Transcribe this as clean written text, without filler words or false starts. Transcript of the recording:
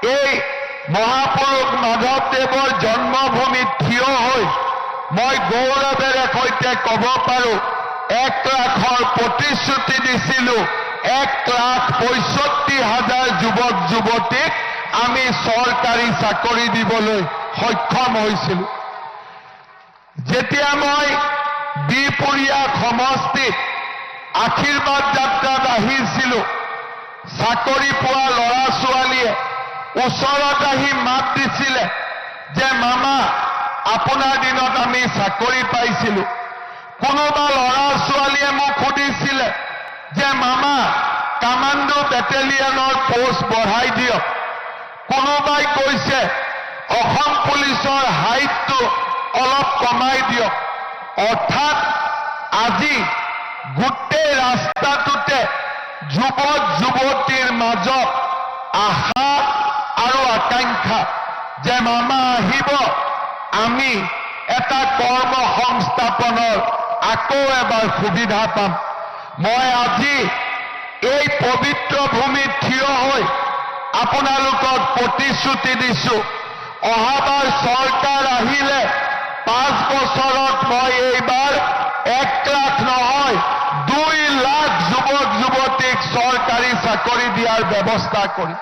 এই মহাপুৰুষ মাধৱদেৱৰ জন্মভূমিত থিয় হৈ মই গৌৰৱেৰে সৈতে ক'ব পাৰোঁ 1 লাখৰ প্ৰতিশ্ৰুতি দিছিলোঁ। 1,65,000 যুৱক যুৱতীক আমি চৰকাৰী চাকৰি দিবলৈ সক্ষম হৈছিলোঁ। যেতিয়া মই বিপুৰীয়া সমষ্টিত আশীৰ্বাদ যাত্ৰাত আহিছিলোঁ, চাকৰি পোৱা ল'ৰা ছোৱালীয়ে ওচৰত আহি মাত দিছিলে যে মামা আপোনাৰ দিনত আমি চাকৰি পাইছিলোঁ। কোনোবা ল'ৰা ছোৱালীয়ে মোক সুধিছিলে যে মামা কামাণ্ডো বেটেলিয়নৰ পোষ্ট বঢ়াই দিয়ক। কোনোবাই কৈছে অসম পুলিচৰ হাইটটো অলপ কমাই দিয়ক। অৰ্থাৎ আজি গোটেই ৰাস্তাটোতে যুৱক যুৱতীৰ মাজত আশা আৰু আকাংক্ষা যে মামা আহিব, আমি এটা কৰ্ম সংস্থাপনৰ আকৌ এবাৰ সুবিধা পাম। মই আজি এই পবিত্ৰ ভূমিত থিয় হৈ আপোনালোকক প্ৰতিশ্ৰুতি দিছোঁ, অহাবাৰ চৰকাৰ আহিলে 5 বছৰত মই এইবাৰ 1 লাখ নহয় 2 লাখ যুৱক যুৱতীক চৰকাৰী চাকৰি দিয়াৰ ব্যৱস্থা কৰিম।